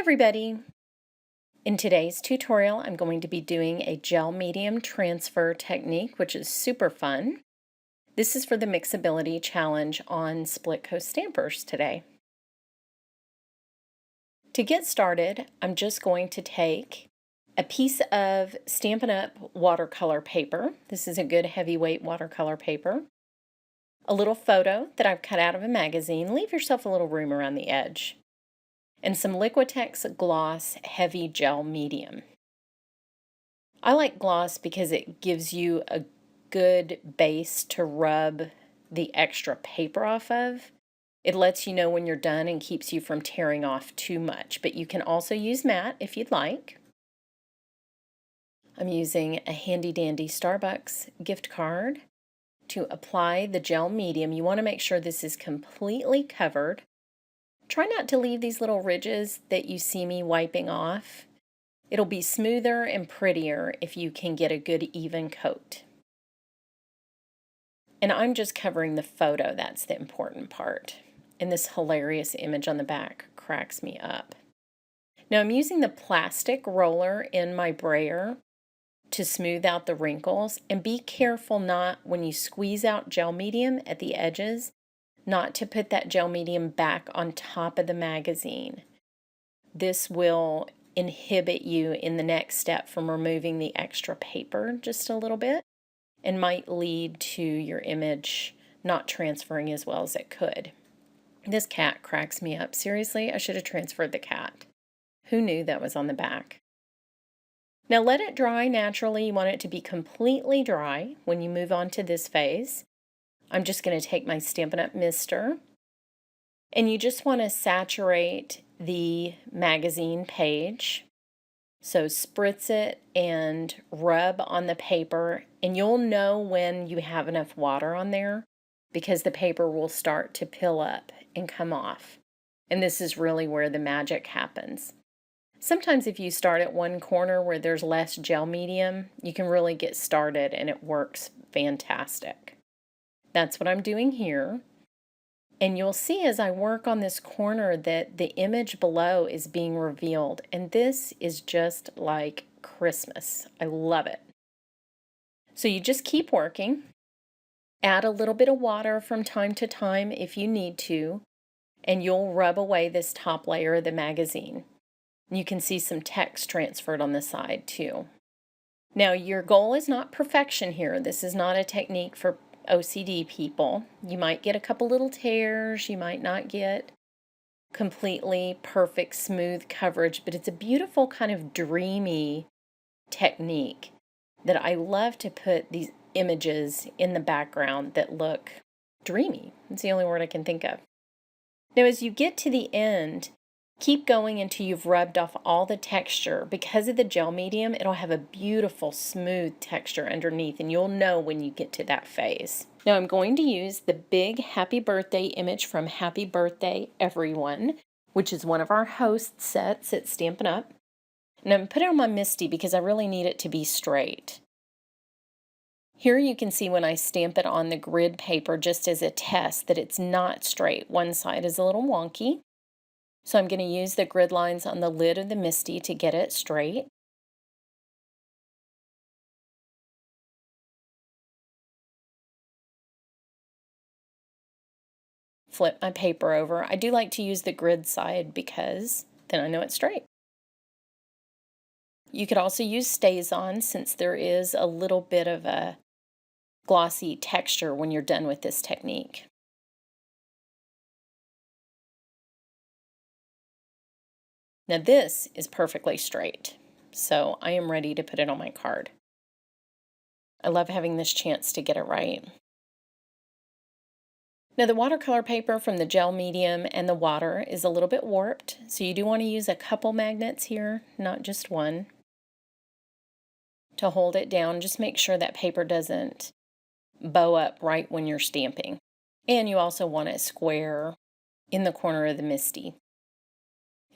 everybody! In today's tutorial, I'm going to be doing a gel medium transfer technique, which is super fun. This is for the Mixability Challenge on Splitcoaststampers today. To get started, I'm just going to take a piece of Stampin' Up watercolor paper. This is a good heavyweight watercolor paper. A little photo that I've cut out of a magazine. Leave yourself a little room around the edge. And some Liquitex Gloss Heavy Gel Medium. I like gloss because it gives you a good base to rub the extra paper off of. It lets you know when you're done and keeps you from tearing off too much, but you can also use matte if you'd like. I'm using a handy dandy Starbucks gift card to apply the gel medium. You want to make sure this is completely covered. Try not to leave these little ridges that you see me wiping off. It'll be smoother and prettier if you can get a good even coat. And I'm just covering the photo, that's the important part. And this hilarious image on the back cracks me up. Now I'm using the plastic roller in my brayer to smooth out the wrinkles, and be careful not, when you squeeze out gel medium at the edges, not to put that gel medium back on top of the magazine. This will inhibit you in the next step from removing the extra paper just a little bit and might lead to your image not transferring as well as it could. This cat cracks me up. Seriously, I should have transferred the cat. Who knew that was on the back? Now let it dry naturally. You want it to be completely dry when you move on to this phase. I'm just going to take my Stampin' Up mister, and you just want to saturate the magazine page. So spritz it and rub on the paper, and you'll know when you have enough water on there because the paper will start to pill up and come off. And this is really where the magic happens. Sometimes if you start at one corner where there's less gel medium, you can really get started and it works fantastic. That's what I'm doing here. And you'll see as I work on this corner that the image below is being revealed. And this is just like Christmas. I love it. So you just keep working. Add a little bit of water from time to time if you need to. And you'll rub away this top layer of the magazine. You can see some text transferred on the side too. Now your goal is not perfection here. This is not a technique for OCD people. You might get a couple little tears, you might not get completely perfect smooth coverage, but it's a beautiful kind of dreamy technique that I love to put these images in the background that look dreamy. It's the only word I can think of. Now as you get to the end, keep going until you've rubbed off all the texture. Because of the gel medium, it'll have a beautiful smooth texture underneath, and you'll know when you get to that phase. Now I'm going to use the big happy birthday image from Happy Birthday Everyone, which is one of our host sets at Stampin' Up. And I'm going to put it on my Misty because I really need it to be straight. Here you can see when I stamp it on the grid paper just as a test that it's not straight. One side is a little wonky. So I'm going to use the grid lines on the lid of the Misty to get it straight. Flip my paper over. I do like to use the grid side because then I know it's straight. You could also use Stays-On since there is a little bit of a glossy texture when you're done with this technique. Now this is perfectly straight, so I am ready to put it on my card. I love having this chance to get it right. Now the watercolor paper from the gel medium and the water is a little bit warped, so you do want to use a couple magnets here, not just one, to hold it down. Just make sure that paper doesn't bow up right when you're stamping. And you also want it square in the corner of the Misty.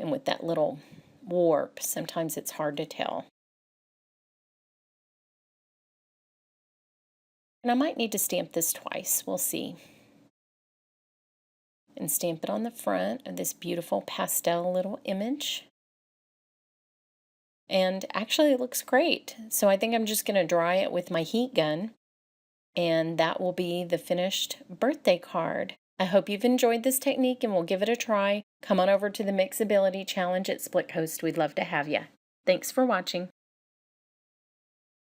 And with that little warp, sometimes it's hard to tell. And I might need to stamp this twice, we'll see. And stamp it on the front of this beautiful pastel little image. And actually it looks great. So I think I'm just going to dry it with my heat gun, and that will be the finished birthday card. I hope you've enjoyed this technique and will give it a try. Come on over to the Mixability Challenge at Split Coast. We'd love to have you. Thanks for watching.